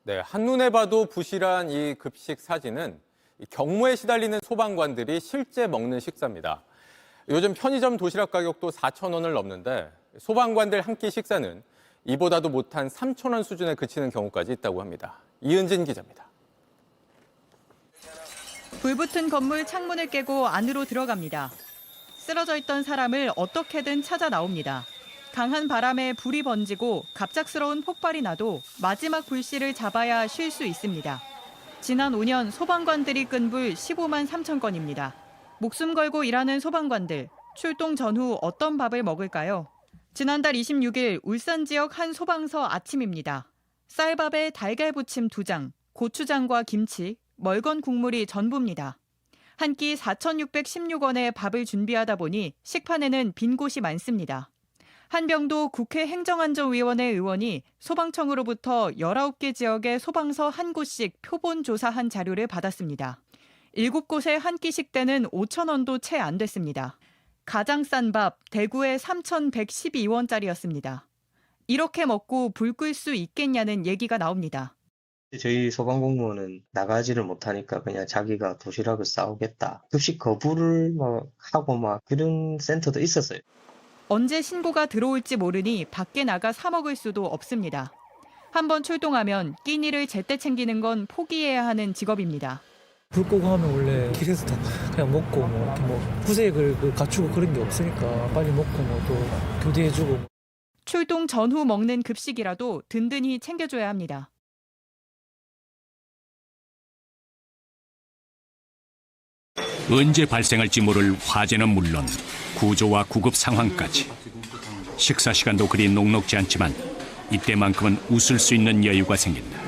네, 한눈에 봐도 부실한 이 급식 사진은 경무에 시달리는 소방관들이 실제 먹는 식사입니다. 요즘 편의점 도시락 가격도 4,000원을 넘는데 소방관들 한 끼 식사는 이보다도 못한 3,000원 수준에 그치는 경우까지 있다고 합니다. 이은진 기자입니다. 불붙은 건물 창문을 깨고 안으로 들어갑니다. 쓰러져 있던 사람을 어떻게든 찾아 나옵니다. 강한 바람에 불이 번지고 갑작스러운 폭발이 나도 마지막 불씨를 잡아야 쉴 수 있습니다. 지난 5년 소방관들이 끈 불 15만 3천 건입니다. 목숨 걸고 일하는 소방관들, 출동 전후 어떤 밥을 먹을까요? 지난달 26일 울산 지역 한 소방서 아침입니다. 쌀밥에 달걀 부침 2장, 고추장과 김치, 멀건 국물이 전부입니다. 한 끼 4,616원의 밥을 준비하다 보니 식판에는 빈 곳이 많습니다. 한병도 국회 행정안전위원회 의원이 소방청으로부터 19개 지역의 소방서 한 곳씩 표본 조사한 자료를 받았습니다. 7곳의 한 끼 식대는 5,000원도 채 안 됐습니다. 가장 싼 밥 대구의 3,112원짜리였습니다. 이렇게 먹고 불 끌 수 있겠냐는 얘기가 나옵니다. 저희 소방공무원은 나가지를 못하니까 그냥 자기가 도시락을 싸오겠다. 급식 거부를 하고 그런 센터도 있었어요. 언제 신고가 들어올지 모르니 밖에 나가 사 먹을 수도 없습니다. 한번 출동하면 끼니를 제때 챙기는 건 포기해야 하는 직업입니다. 불 끄고 하면 원래 길에서 다 그냥 먹고 후색을 갖추고 그런 게 없으니까 빨리 먹고 또 교대해주고. 출동 전후 먹는 급식이라도 든든히 챙겨줘야 합니다. 언제 발생할지 모를 화재는 물론 구조와 구급 상황까지. 식사 시간도 그리 녹록지 않지만 이때만큼은 웃을 수 있는 여유가 생긴다.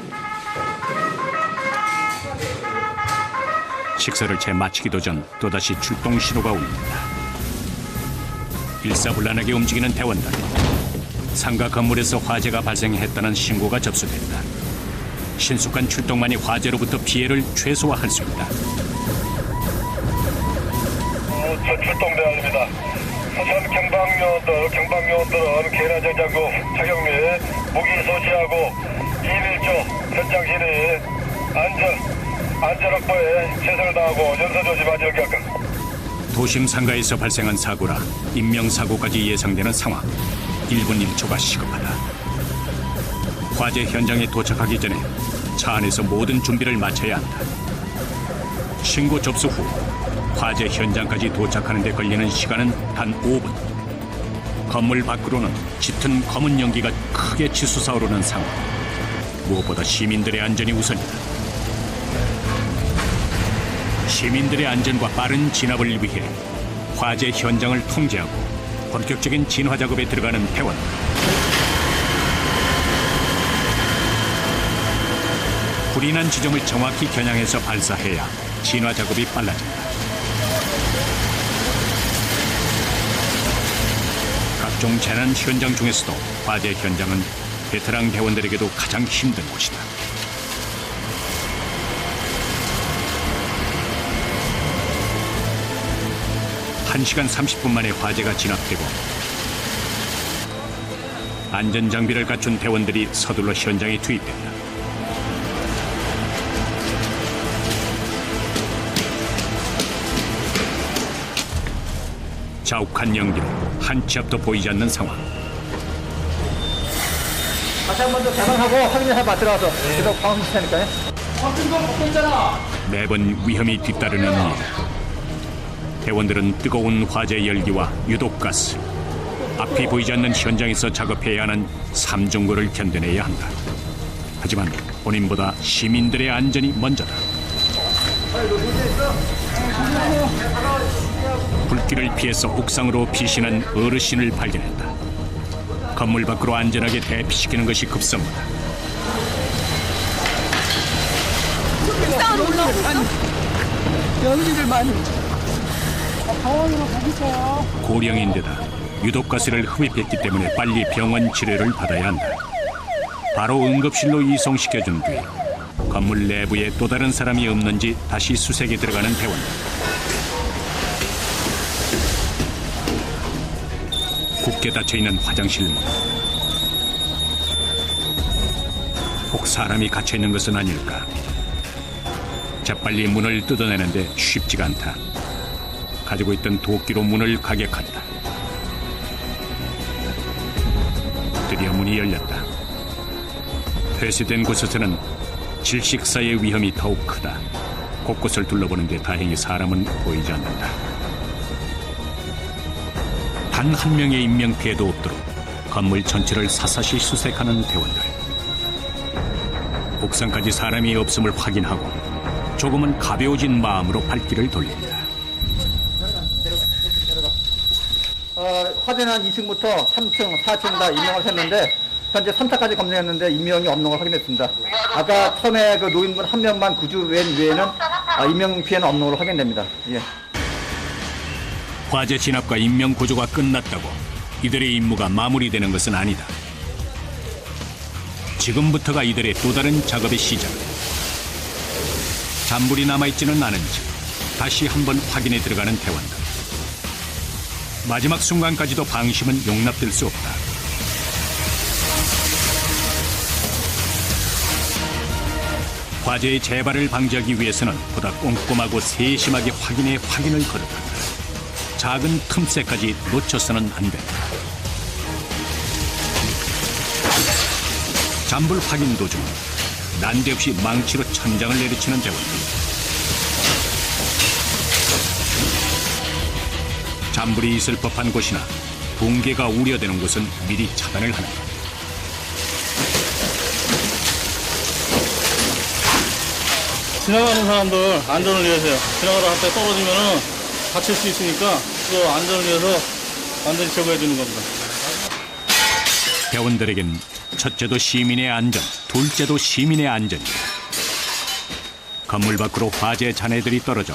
식사를 채 마치기도 전 또다시 출동 신호가 울린다. 일사불란하게 움직이는 대원들. 상가 건물에서 화재가 발생했다는 신고가 접수됐다. 신속한 출동만이 화재로부터 피해를 최소화할 수 있다. 출동대항입니다. 우선 경방요원들은 개나정장구 착용 및 무기 소지하고 2.1조 현장 진입 안전 확보에 최선을 다하고 연소 조치 마지를 겪은. 도심 상가에서 발생한 사고라 인명사고까지 예상되는 상황. 1분 1초가 시급하다. 화재 현장에 도착하기 전에 차 안에서 모든 준비를 마쳐야 한다. 신고 접수 후 화재 현장까지 도착하는 데 걸리는 시간은 단 5분. 건물 밖으로는 짙은 검은 연기가 크게 치솟아오르는 상황. 무엇보다 시민들의 안전이 우선이다. 시민들의 안전과 빠른 진압을 위해 화재 현장을 통제하고 본격적인 진화 작업에 들어가는 대원. 불이 난 지점을 정확히 겨냥해서 발사해야 진화 작업이 빨라진다. 각종 재난 현장 중에서도 화재 현장은 베테랑 대원들에게도 가장 힘든 곳이다. 1시간 30분 만에 화재가 진압되고 안전장비를 갖춘 대원들이 서둘러 현장에 투입된다. 자욱한 연기로 한 치 앞도 보이지 않는 상황. 다시 한 번 더 개방하고 확인해봐. 들어가서 계속 방어할 테니까요. 매번 위험이 뒤따르는 일. 대원들은 뜨거운 화재 열기와 유독가스, 앞이 보이지 않는 현장에서 작업해야 하는 삼중고를 견뎌내야 한다. 하지만 본인보다 시민들의 안전이 먼저다. 불길을 피해서 옥상으로 피신한 어르신을 발견했다. 건물 밖으로 안전하게 대피시키는 것이 급선무다. 연기들 많이. 병원으로 가주세요. 고령인데다 유독가스를 흡입했기 때문에 빨리 병원 치료를 받아야 한다. 바로 응급실로 이송시켜준 뒤 건물 내부에 또 다른 사람이 없는지 다시 수색에 들어가는 대원. 굳게 닫혀있는 화장실 문. 혹 사람이 갇혀 있는 것은 아닐까. 재빨리 문을 뜯어내는데 쉽지가 않다. 가지고 있던 도끼로 문을 가격한다. 드디어 문이 열렸다. 폐쇄된 곳에서는 질식사의 위험이 더욱 크다. 곳곳을 둘러보는데 다행히 사람은 보이지 않는다. 단 한 명의 인명피해도 없도록 건물 전체를 샅샅이 수색하는 대원들. 옥상까지 사람이 없음을 확인하고 조금은 가벼워진 마음으로 발길을 돌린다. 화재는 2층부터 3층, 4층 다 인명을 샜는데 현재 3차까지 검증했는데 인명이 없는 걸 확인했습니다. 아까 처음에 그 노인분 한 명만 구조된 외에는 인명 피해는 없는 걸로 확인됩니다. 예. 화재 진압과 인명 구조가 끝났다고 이들의 임무가 마무리되는 것은 아니다. 지금부터가 이들의 또 다른 작업의 시작. 잔불이 남아있지는 않은지 다시 한번 확인에 들어가는 대원들. 마지막 순간까지도 방심은 용납될 수 없다. 화재의 재발을 방지하기 위해서는 보다 꼼꼼하고 세심하게 확인에 확인을 거듭한다. 작은 틈새까지 놓쳐서는 안 된다. 잔불 확인 도중 난데없이 망치로 천장을 내리치는 대원들. 잔불이 있을 법한 곳이나 붕괴가 우려되는 곳은 미리 차단을 하는 것. 지나가는 사람들 안전을 위해서요. 지나가다 갑자기 떨어지면은 다칠 수 있으니까 그 안전을 위해서 완전히 제거해 주는 겁니다. 대원들에겐 첫째도 시민의 안전, 둘째도 시민의 안전이다. 건물 밖으로 화재 잔해들이 떨어져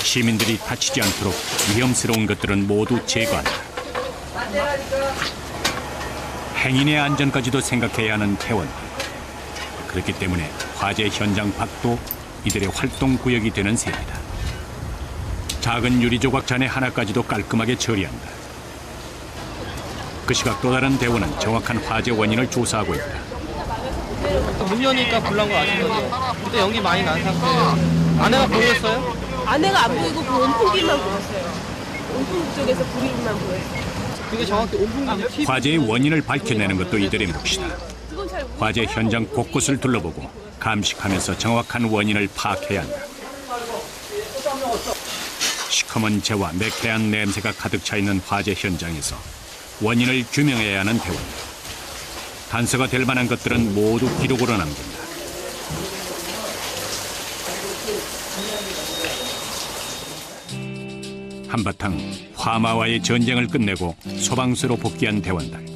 시민들이 다치지 않도록 위험스러운 것들은 모두 제거한다. 행인의 안전까지도 생각해야 하는 대원들. 그렇기 때문에 화재 현장 밖도 이들의 활동 구역이 되는 셈이다. 작은 유리 조각 잔해 하나까지도 깔끔하게 처리한다. 그 시각 또 다른 대원은 정확한 화재 원인을 조사하고 있다. 문 여니까 불난 거 아시죠? 그때 연기 많이 난 상태예요. 아내가 보였어요? 아내가 안 보이고 그 온풍기만 보였어요. 온풍기 쪽에서 불이만 보였어요. 그게 정확히 온풍기. 화재의 원인을 밝혀내는 것도 이들의 몫이다. 화재 현장 곳곳을 둘러보고 감식하면서 정확한 원인을 파악해야 한다. 시커먼 재와 매캐한 냄새가 가득 차 있는 화재 현장에서 원인을 규명해야 하는 대원들. 단서가 될 만한 것들은 모두 기록으로 남긴다. 한바탕 화마와의 전쟁을 끝내고 소방서로 복귀한 대원들.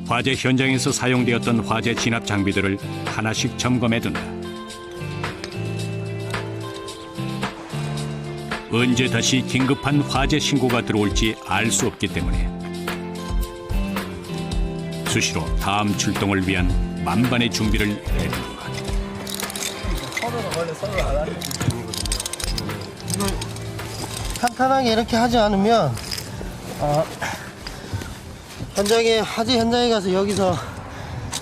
화재 현장에서 사용되었던 화재 진압 장비들을 하나씩 점검해둔다. 언제 다시 긴급한 화재 신고가 들어올지 알 수 없기 때문에 수시로 다음 출동을 위한 만반의 준비를 해두는 것. 탄탄하게 이렇게 하지 않으면 현장에 화재 현장에 가서 여기서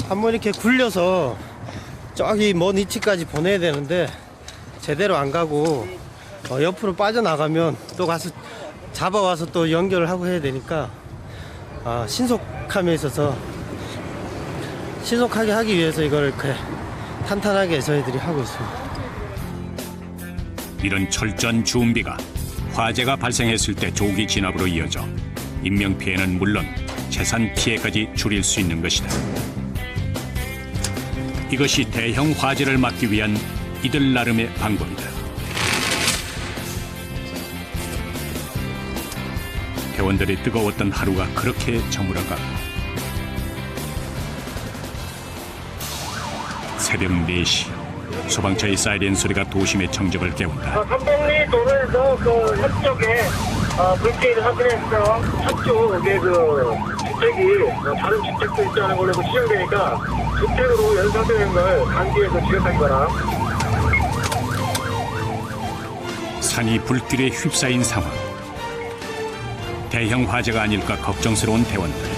한번 이렇게 굴려서 저기 먼 위치까지 보내야 되는데 제대로 안 가고 옆으로 빠져나가면 또 가서 잡아와서 또 연결을 하고 해야 되니까 신속함에 있어서 신속하게 하기 위해서 이걸 이렇게 탄탄하게 저희들이 하고 있습니다. 이런 철저한 준비가 화재가 발생했을 때 조기 진압으로 이어져 인명피해는 물론 재산 피해까지 줄일 수 있는 것이다. 이것이 대형 화재를 막기 위한 이들 나름의 방법이다. 대원들의 뜨거웠던 하루가 그렇게 저물어가고 새벽 4시 소방차의 사이렌 소리가 도심의 정적을 깨운다. 삼동리 도로에서 그 한쪽에 불길을 확인했어. 한쪽에 그 주택이 다른 주택도 있다는 걸로 지정되니까 주택으로 연상되는 걸 강기에서 지적하거나. 산이 불길에 휩싸인 상황. 대형 화재가 아닐까 걱정스러운 대원들.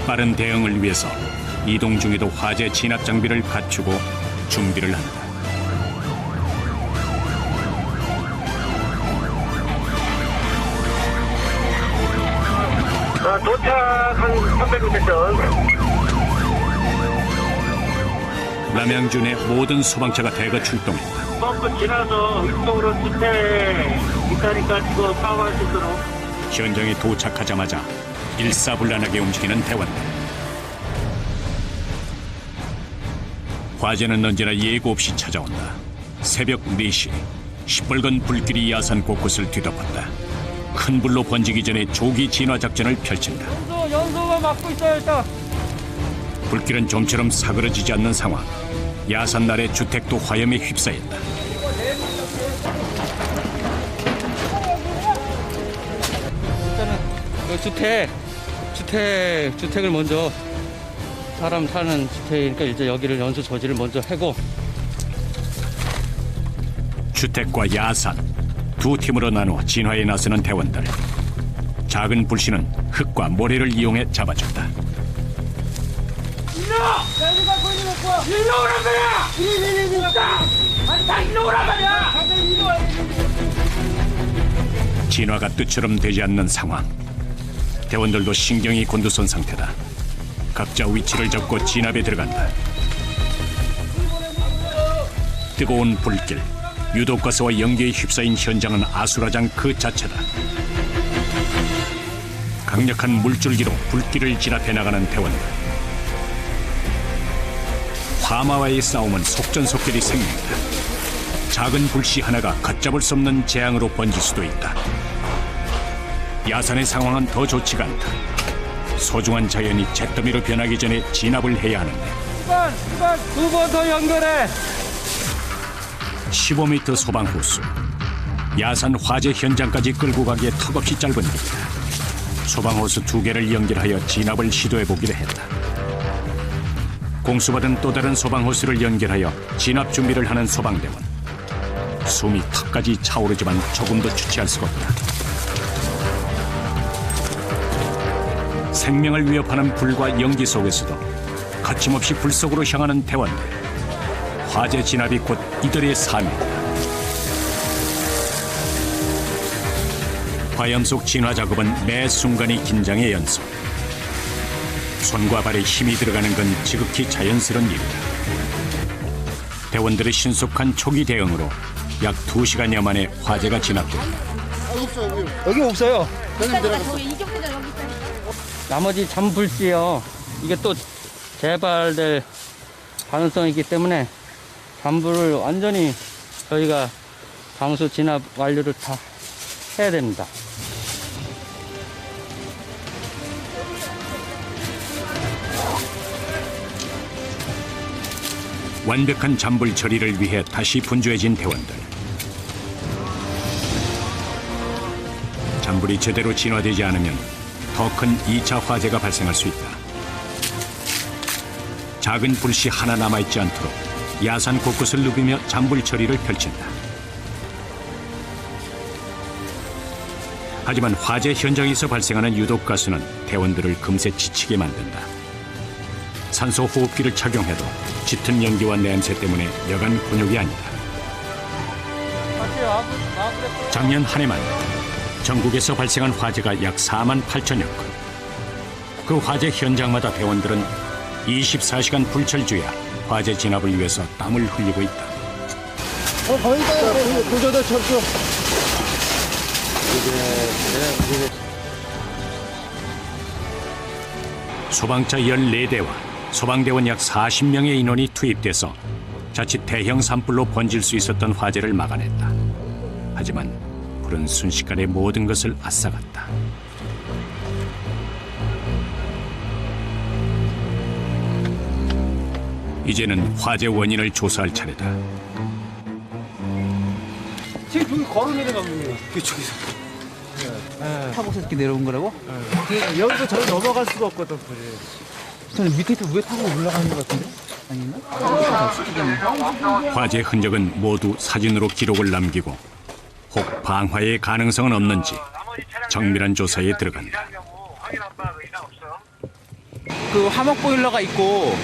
빠른 대응을 위해서 이동 중에도 화재 진압 장비를 갖추고 준비를 한다. 도착한 300m 전. 남양준의 모든 소방차가 대거 출동했다. 펌프 지나서 이쪽으로 집회 있다니까 지금 파악할 수 있도록. 현장에 도착하자마자 일사불란하게 움직이는 대원들. 화재는 언제나 예고 없이 찾아온다. 새벽 4시 시뻘건 불길이 야산 곳곳을 뒤덮었다. 큰 불로 번지기 전에 조기 진화 작전을 펼친다. 연소가 막고 있어요 일단. 불길은 좀처럼 사그러지지 않는 상황. 야산 날의 주택도 화염에 휩싸였다. 일단은 주택을 먼저 사람 사는 주택이니까 이제 여기를 연소 저지를 먼저 하고. 주택과 야산 두 팀으로 나누어 진화에 나서는 대원들. 작은 불씨는 흙과 모래를 이용해 잡아준다. 일로 오란 말이야! 아니 다 일로 오란 말이야! 진화가 뜻처럼 되지 않는 상황. 대원들도 신경이 곤두선 상태다. 각자 위치를 잡고 진압에 들어간다. 뜨거운 불길, 유독가스와 연기에 휩싸인 현장은 아수라장 그 자체다. 강력한 물줄기로 불길을 진압해 나가는 대원들. 화마와의 싸움은 속전속결이 생긴다. 작은 불씨 하나가 걷잡을 수 없는 재앙으로 번질 수도 있다. 야산의 상황은 더 좋지가 않다. 소중한 자연이 잿더미로 변하기 전에 진압을 해야 하는데. 2번 더 연결해. 15m 소방 호수. 야산 화재 현장까지 끌고 가기에 턱없이 짧은 길이다. 소방 호수 2개를 연결하여 진압을 시도해보기로 했다. 공수받은 또 다른 소방 호수를 연결하여 진압 준비를 하는 소방대원. 숨이 턱까지 차오르지만 조금도 주체할 수가 없다. 생명을 위협하는 불과 연기 속에서도 거침없이 불 속으로 향하는 대원들. 화재 진압이 곧 이들의 삶이다. 화염 속 진화 작업은 매 순간이 긴장의 연속. 손과 발에 힘이 들어가는 건 지극히 자연스러운 일이다. 대원들의 신속한 초기 대응으로 약 2시간여 만에 화재가 진압됐다. 여기 없어요. 나머지 잔불씨요. 이게 또 재발될 가능성이 있기 때문에 잔불을 완전히 저희가 방수 진압 완료를 다 해야 됩니다. 완벽한 잔불 처리를 위해 다시 분주해진 대원들. 잔불이 제대로 진화되지 않으면 더 큰 2차 화재가 발생할 수 있다. 작은 불씨 하나 남아있지 않도록 야산 곳곳을 누비며 잔불 처리를 펼친다. 하지만 화재 현장에서 발생하는 유독가스는 대원들을 금세 지치게 만든다. 산소 호흡기를 착용해도 짙은 연기와 냄새 때문에 여간 곤욕이 아니다. 작년 한 해만 전국에서 발생한 화재가 약 4만 8천여 건. 그 화재 현장마다 대원들은 24시간 불철주야 화재 진압을 위해서 땀을 흘리고 있다. 구조대 철수. 소방차 14대와 소방대원 약 40명의 인원이 투입돼서 자칫 대형 산불로 번질 수 있었던 화재를 막아냈다. 하지만 불은 순식간에 모든 것을 앗아갔다. 이제는 화재 원인을 조사할 차례다. 지금 저기 걸어 내려가거든요. 이쪽에서. 타고서 이렇게 내려온 거라고? 여기서 저기 넘어갈 수가 없거든, 불이. 저는 밑에서 위에 타고 올라가는 것 같은데? 아닌가? 화재 흔적은 모두 사진으로 기록을 남기고 혹 방화의 가능성은 없는지 정밀한 조사에 들어간다. 그 화목 보일러가 있고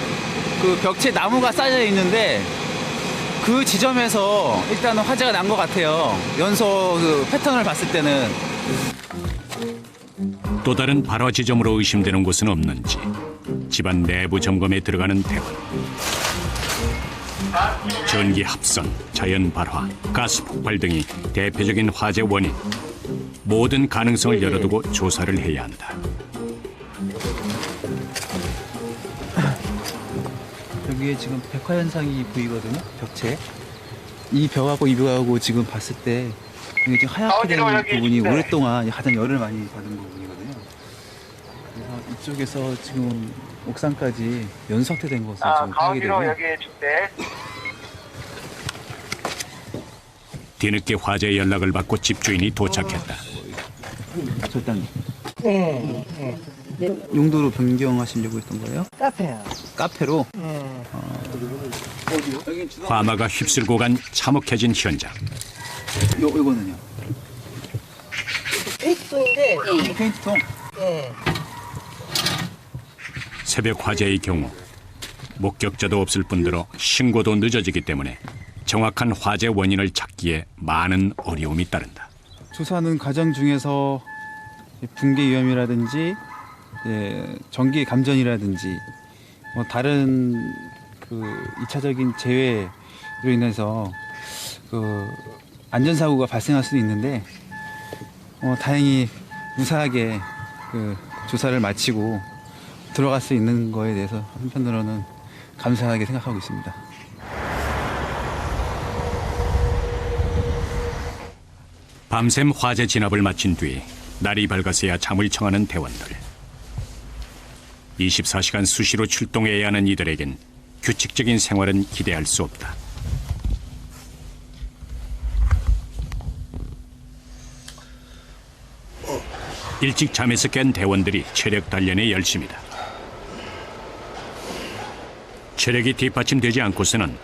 그 벽체 나무가 쌓여 있는데 그 지점에서 일단은 화재가 난 것 같아요. 연소 그 패턴을 봤을 때는. 또 다른 발화 지점으로 의심되는 곳은 없는지 집안 내부 점검에 들어가는 대원. 전기 합선, 자연 발화, 가스 폭발 등이 대표적인 화재 원인. 모든 가능성을 열어두고 조사를 해야 한다. 여기에 지금 백화 현상이 보이거든요. 벽체. 이 벽하고 이 벽하고 지금 봤을 때 이게 좀 하얗게 된 부분이 오랫동안 가장 열을 많이 받은 부분이거든요. 그래서 이쪽에서 지금 옥상까지 연소 확대된 것으로 지금 파악이 되고요. 뒤늦게 화재 연락을 받고 집주인이 도착했다. 절단. 용도로 변경하시려고 했던 거예요? 카페요. 카페로? 화마가 휩쓸고 간 참혹해진 현장. 요거는요? 페인트통인데. 페인트통? 새벽 화재의 경우 목격자도 없을 뿐더러 신고도 늦어지기 때문에 정확한 화재 원인을 찾기에 많은 어려움이 따른다. 조사하는 과정 중에서 붕괴 위험이라든지 전기 감전이라든지 뭐 다른 그 2차적인 재해로 인해서 그 안전사고가 발생할 수도 있는데 다행히 무사하게 그 조사를 마치고 들어갈 수 있는 거에 대해서 한편으로는 감사하게 생각하고 있습니다. 밤샘 화재 진압을 마친 뒤 날이 밝아서야 잠을 청하는 대원들. 24시간 수시로 출동해야 하는 이들에겐 규칙적인 생활은 기대할 수 없다. 일찍 잠에서 깬 대원들이 체력 단련에 열심이다. 체력이 뒷받침되지 않고서는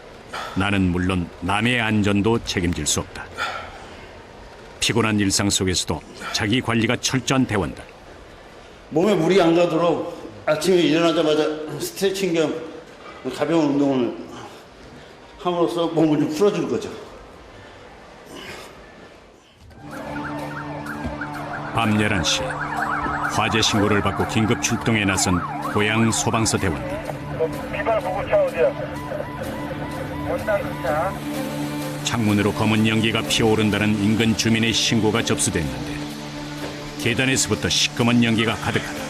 나는 물론 남의 안전도 책임질 수 없다. 피곤한 일상 속에서도 자기 관리가 철저한 대원들. 몸에 물이 안 가도록 아침에 일어나자마자 스트레칭 겸 가벼운 운동을 함으로써 몸을 좀 풀어주는 거죠. 밤 11시 화재 신고를 받고 긴급 출동에 나선 고양 소방서 대원들. 비발 보고차 어디야? 원당차. 창문으로 검은 연기가 피어오른다는 인근 주민의 신고가 접수됐는데 계단에서부터 시꺼먼 연기가 가득하다.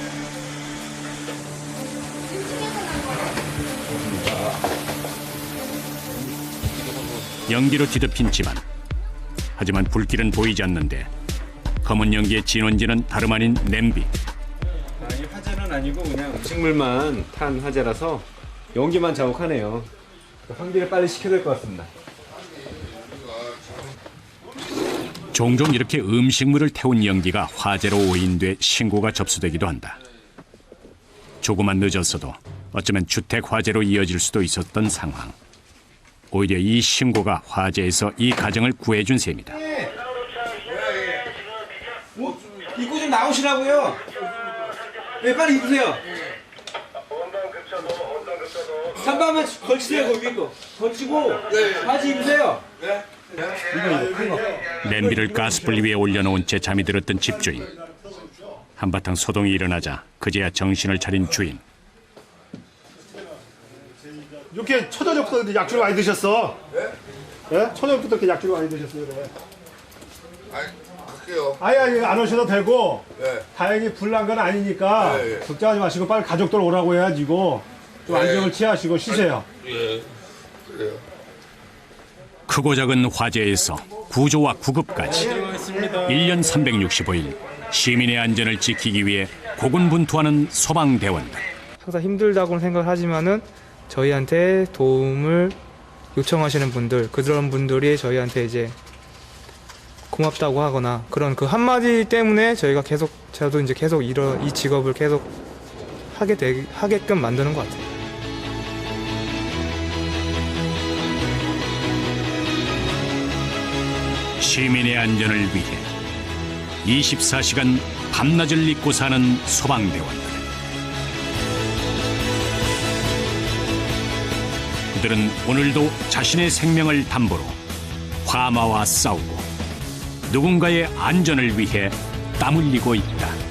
연기로 뒤덮인 집안. 하지만 불길은 보이지 않는데 검은 연기의 진원지는 다름 아닌 냄비. 이 화재는 아니고 그냥 음식물만 탄 화재라서 연기만 자욱하네요. 환기를 빨리 시켜야 될 것 같습니다. 종종 이렇게 음식물을 태운 연기가 화재로 오인돼 신고가 접수되기도 한다. 조금만 늦었어도 어쩌면 주택 화재로 이어질 수도 있었던 상황. 오히려 이 신고가 화재에서 이 가정을 구해준 셈이다. 입고 좀 나오시라고요. 네, 빨리 입으세요. 잠깐만 걸치세요. 거기 거 걸치고 바지 입으세요. 냄비를 가스불 위에 올려놓은 채 잠이 들었던 집주인. 한바탕 소동이 일어나자 그제야 정신을 차린 주인. 이렇게 초저녁부터 약주를 많이 드셨어. 예? 초저녁부터 이렇게 약주를 많이 드셨어요. 그래. 아예 안 오셔도 되고 다행히 불난 건 아니니까 걱정하지 마시고 빨리 가족들 오라고 해야지. 이거 좀 안정을 취하시고 쉬세요. 예, 그래요. 크고 작은 화재에서 구조와 구급까지 1년 365일 시민의 안전을 지키기 위해 고군분투하는 소방대원들. 항상 힘들다고는 생각을 하지만은 저희한테 도움을 요청하시는 분들, 그런 분들이 저희한테 이제 고맙다고 하거나 그런 그 한마디 때문에 저희가 계속, 저도 이제 계속 이 직업을 계속 하게끔 만드는 것 같아요. 시민의 안전을 위해 24시간 밤낮을 잊고 사는 소방대원들. 그들은 오늘도 자신의 생명을 담보로 화마와 싸우고 누군가의 안전을 위해 땀 흘리고 있다.